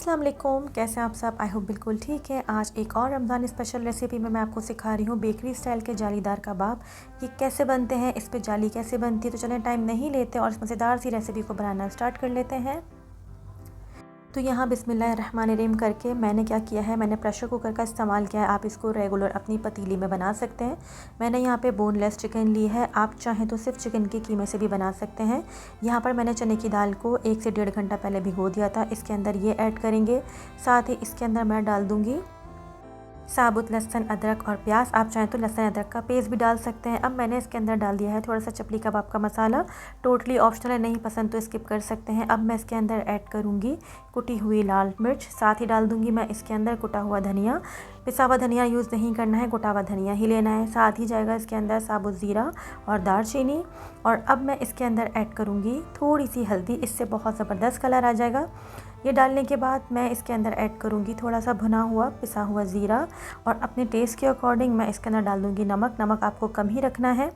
अस्सलाम वालेकुम, कैसे हैं आप सब। आई होप बिल्कुल ठीक है। आज एक और रमज़ान स्पेशल रेसिपी में मैं आपको सिखा रही हूँ बेकरी स्टाइल के जालीदार कबाब। ये कैसे बनते हैं, इस पे जाली कैसे बनती है। तो चलें टाइम नहीं लेते और इस मज़ेदार सी रेसिपी को बनाना स्टार्ट कर लेते हैं। तो यहाँ बिस्मिल्लाहिर्रहमानिर्रहीम करके मैंने क्या किया है, मैंने प्रेशर कुकर का इस्तेमाल किया है। आप इसको रेगुलर अपनी पतीली में बना सकते हैं। मैंने यहाँ पे बोनलेस चिकन ली है, आप चाहें तो सिर्फ चिकन के कीमे से भी बना सकते हैं। यहाँ पर मैंने चने की दाल को 1 से 1.5 घंटा पहले भिगो दिया था। इसके अंदर ये ऐड करेंगे, साथ ही इसके अंदर मैं डाल दूँगी साबुत लहसुन, अदरक और प्याज। आप चाहें तो लहसुन अदरक का पेस्ट भी डाल सकते हैं। अब मैंने इसके अंदर डाल दिया है थोड़ा सा चपली कबाब का मसाला। टोटली ऑप्शनल है, नहीं पसंद तो स्किप कर सकते हैं। अब मैं इसके अंदर ऐड करूँगी कुटी हुई लाल मिर्च, साथ ही डाल दूँगी मैं इसके अंदर कुटा हुआ धनिया। पिसा हुआ धनिया यूज़ नहीं करना है, कुटा हुआ धनिया ही लेना है। साथ ही जाएगा इसके अंदर साबुत ज़ीरा और दालचीनी। और अब मैं इसके अंदर ऐड करूँगी थोड़ी सी हल्दी, इससे बहुत ज़बरदस्त कलर आ जाएगा। ये डालने के बाद मैं इसके अंदर ऐड करूँगी थोड़ा सा भुना हुआ पिसा हुआ ज़ीरा, और अपने टेस्ट के अकॉर्डिंग मैं इसके अंदर डाल दूँगी नमक। नमक आपको कम ही रखना है।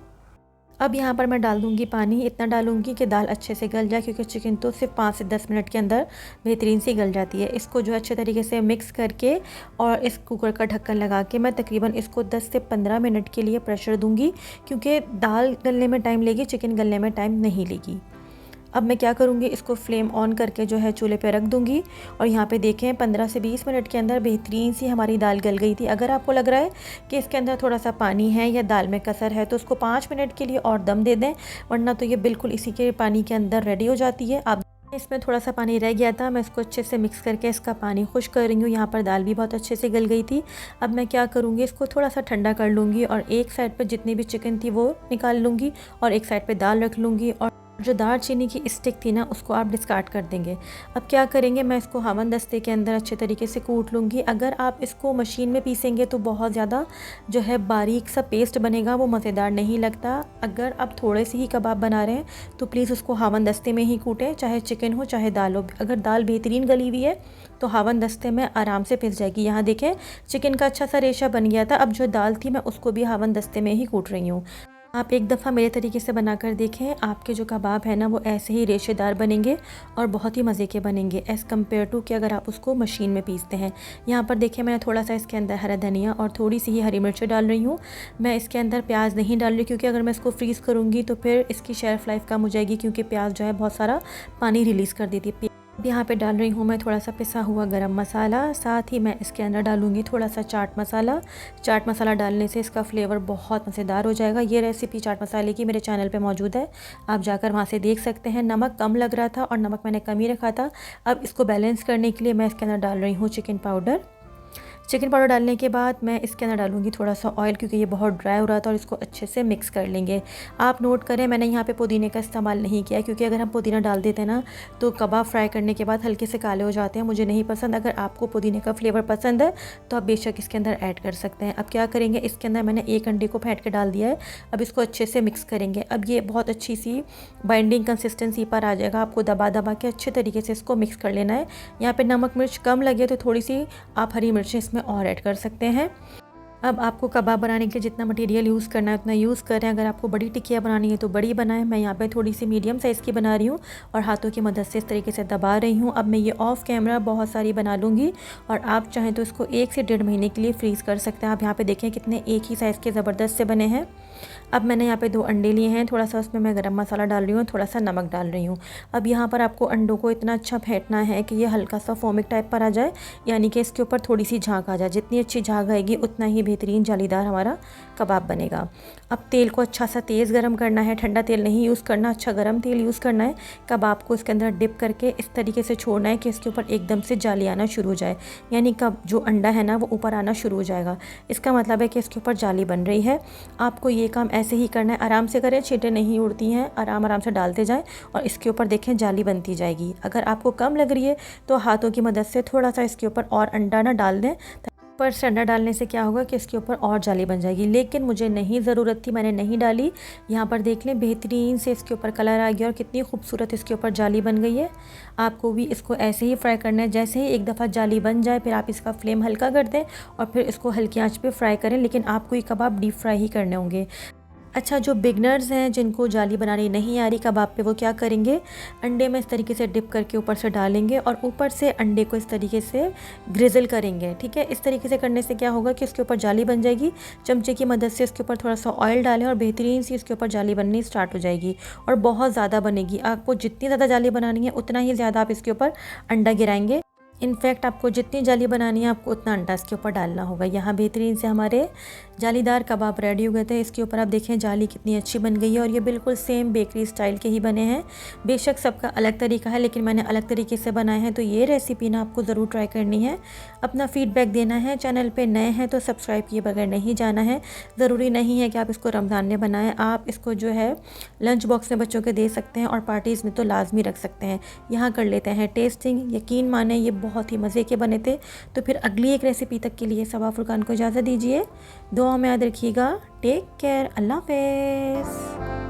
अब यहाँ पर मैं डाल दूँगी पानी, इतना डालूँगी कि दाल अच्छे से गल जाए, क्योंकि चिकन तो सिर्फ 5 से 10 मिनट के अंदर बेहतरीन सी गल जाती है। इसको जो अच्छे तरीके से मिक्स करके और इस कुकर का ढक्कन लगा के मैं तकरीबन इसको 10 से 15 मिनट के लिए प्रेशर दूँगी, क्योंकि दाल गलने में टाइम लेगी, चिकन गलने में टाइम नहीं लेगी। अब मैं क्या करूँगी, इसको फ्लेम ऑन करके जो है चूल्हे पे रख दूँगी। और यहाँ पे देखें 15 से 20 मिनट के अंदर बेहतरीन सी हमारी दाल गल गई थी। अगर आपको लग रहा है कि इसके अंदर थोड़ा सा पानी है या दाल में कसर है, तो उसको 5 मिनट के लिए और दम दे दें, वरना तो ये बिल्कुल इसी के पानी के अंदर रेडी हो जाती है। आप इसमें थोड़ा सा पानी रह गया था, मैं इसको अच्छे से मिक्स करके इसका पानी खुश कर रही हूँ। यहाँ पर दाल भी बहुत अच्छे से गल गई थी। अब मैं क्या करूँगी, इसको थोड़ा सा ठंडा कर लूँगी और एक साइड पर जितनी भी चिकन थी वो निकाल लूँगी और एक साइड पर दाल रख लूँगी। और जो दालचीनी की स्टिक थी ना, उसको आप डिस्कार्ड कर देंगे। अब क्या करेंगे, मैं इसको हवन दस्ते के अंदर अच्छे तरीके से कूट लूँगी। अगर आप इसको मशीन में पीसेंगे तो बहुत ज़्यादा जो है बारीक सा पेस्ट बनेगा, वो मज़ेदार नहीं लगता। अगर आप थोड़े से ही कबाब बना रहे हैं तो प्लीज़ उसको हवन दस्ते में ही कूटें, चाहे चिकन हो चाहे दाल हो। अगर दाल बेहतरीन गली हुई है तो हवन दस्ते में आराम से पिस जाएगी। यहाँ देखें चिकन का अच्छा सा रेशा बन गया था। अब जो दाल थी मैं उसको भी हवन दस्ते में ही कूट रही हूँ। आप एक दफ़ा मेरे तरीके से बनाकर देखें, आपके जो कबाब है ना वो ऐसे ही रेशेदार बनेंगे और बहुत ही मज़े के बनेंगे एज़ कम्पेयर टू कि अगर आप उसको मशीन में पीसते हैं। यहाँ पर देखिए मैंने थोड़ा सा इसके अंदर हरा धनिया और थोड़ी सी ही हरी मिर्च डाल रही हूँ। मैं इसके अंदर प्याज नहीं डाल रही, क्योंकि अगर मैं इसको फ्रीज़ करूँगी तो फिर इसकी शेल्फ़ लाइफ कम हो जाएगी, क्योंकि प्याज जो है बहुत सारा पानी रिलीज़ कर देती है। अब यहाँ पे डाल रही हूँ मैं थोड़ा सा पिसा हुआ गरम मसाला, साथ ही मैं इसके अंदर डालूँगी थोड़ा सा चाट मसाला। चाट मसाला डालने से इसका फ्लेवर बहुत मज़ेदार हो जाएगा। ये रेसिपी चाट मसाले की मेरे चैनल पे मौजूद है, आप जाकर वहाँ से देख सकते हैं। नमक कम लग रहा था और नमक मैंने कम ही रखा था। अब इसको बैलेंस करने के लिए मैं इसके अंदर डाल रही हूँ चिकन पाउडर। चिकन पाउडर डालने के बाद मैं इसके अंदर डालूंगी थोड़ा सा ऑयल, क्योंकि ये बहुत ड्राई हो रहा था, और इसको अच्छे से मिक्स कर लेंगे। आप नोट करें मैंने यहाँ पे पुदीने का इस्तेमाल नहीं किया, क्योंकि अगर हम पुदीना डाल देते हैं ना तो कबाब फ्राई करने के बाद हल्के से काले हो जाते हैं, मुझे नहीं पसंद। अगर आपको पुदीने का फ्लेवर पसंद है तो आप बेशक इसके अंदर ऐड कर सकते हैं। अब क्या करेंगे, इसके अंदर मैंने एक अंडे को फेंट के डाल दिया है। अब इसको अच्छे से मिक्स करेंगे। अब ये बहुत अच्छी सी बाइंडिंग कंसिस्टेंसी पर आ जाएगा, आपको दबा दबा के अच्छे तरीके से इसको मिक्स कर लेना है। यहाँ पर नमक मिर्च कम लगे तो थोड़ी सी आप हरी मिर्चें इसमें और ऐड कर सकते हैं। अब आपको कबाब बनाने के लिए जितना मटेरियल यूज़ करना है उतना यूज़ करें। अगर आपको बड़ी टिक्कियाँ बनानी है तो बड़ी बनाएं। मैं यहाँ पे थोड़ी सी मीडियम साइज़ की बना रही हूँ और हाथों की मदद से इस तरीके से दबा रही हूँ। अब मैं ये ऑफ कैमरा बहुत सारी बना लूँगी, और आप चाहें तो इसको 1 से 1.5 महीने के लिए फ्रीज़ कर सकते हैं। आप यहाँ पे देखें कितने एक ही साइज़ के ज़बरदस्त से बने हैं। अब मैंने यहाँ पे 2 अंडे लिए हैं, थोड़ा सा उसमें मैं गरम मसाला डाल रही हूँ, थोड़ा सा नमक डाल रही हूँ। अब यहाँ पर आपको अंडों को इतना अच्छा फेंटना है कि ये हल्का सा फोमिक टाइप पर आ जाए, यानी कि इसके ऊपर थोड़ी सी झाग आ जाए। जितनी अच्छी झाग आएगी उतना ही बेहतरीन जालीदार हमारा कबाब बनेगा। अब तेल को अच्छा सा तेज़ गरम करना है, ठंडा तेल नहीं यूज़ करना, अच्छा गरम तेल यूज़ करना है। कबाब को इसके अंदर डिप करके इस तरीके से छोड़ना है कि इसके ऊपर एकदम से जाली आना शुरू हो जाए, यानी कब जो अंडा है ना वो ऊपर आना शुरू हो जाएगा। इसका मतलब है कि इसके ऊपर जाली बन रही है। आपको ये काम ऐसे ही करना है, आराम से करें, छींटे नहीं उड़ती हैं, आराम आराम से डालते जाएं और इसके ऊपर देखें जाली बनती जाएगी। अगर आपको कम लग रही है तो हाथों की मदद से थोड़ा सा इसके ऊपर और अंडा ना डाल दें। पर अंडा डालने से क्या होगा कि इसके ऊपर और जाली बन जाएगी, लेकिन मुझे नहीं ज़रूरत थी, मैंने नहीं डाली। यहाँ पर देख लें बेहतरीन से इसके ऊपर कलर आ गया और कितनी खूबसूरत इसके ऊपर जाली बन गई है। आपको भी इसको ऐसे ही फ्राई करना है। जैसे ही एक दफ़ा जाली बन जाए फिर आप इसका फ्लेम हल्का कर दें और फिर इसको हल्की आंच पे फ्राई करें, लेकिन आपको ये कबाब डीप फ्राई ही करने होंगे। अच्छा, जो बिगनर्स हैं जिनको जाली बनानी नहीं आ रही कबाब पे, वो क्या करेंगे, अंडे में इस तरीके से डिप करके ऊपर से डालेंगे और ऊपर से अंडे को इस तरीके से ग्रिजल करेंगे। ठीक है, इस तरीके से करने से क्या होगा कि उसके ऊपर जाली बन जाएगी। चमचे की मदद से उसके ऊपर थोड़ा सा ऑयल डालें और बेहतरीन सी उसके ऊपर जाली बननी स्टार्ट हो जाएगी और बहुत ज़्यादा बनेगी। आपको जितनी ज़्यादा जाली बनानी है उतना ही ज़्यादा आप इसके ऊपर अंडा गिराएंगे। इनफैक्ट आपको जितनी जाली बनानी है आपको उतना अंडा इसके ऊपर डालना होगा। यहाँ बेहतरीन से हमारे जालीदार कबाब रेडी हो गए थे। इसके ऊपर आप देखें जाली कितनी अच्छी बन गई है और ये बिल्कुल सेम बेकरी स्टाइल के ही बने हैं। बेशक सबका अलग तरीका है, लेकिन मैंने अलग तरीके से बनाए हैं, तो ये रेसिपी ना आपको ज़रूर ट्राई करनी है। अपना फीडबैक देना है। चैनल पर नए हैं तो सब्सक्राइब किए बगैर नहीं जाना है। ज़रूरी नहीं है कि आप इसको रमज़ान में बनाएं, आप इसको जो है लंच बॉक्स में बच्चों के दे सकते हैं और पार्टीज़ में तो लाजमी रख सकते हैं। यहाँ कर लेते हैं टेस्टिंग। यकीन माने ये बहुत ही मज़े के बने थे। तो फिर अगली एक रेसिपी तक के लिए सबा फुरकान को इजाज़त दीजिए। दुआ में याद रखिएगा। Take care. अल्लाह हाफ़िज़।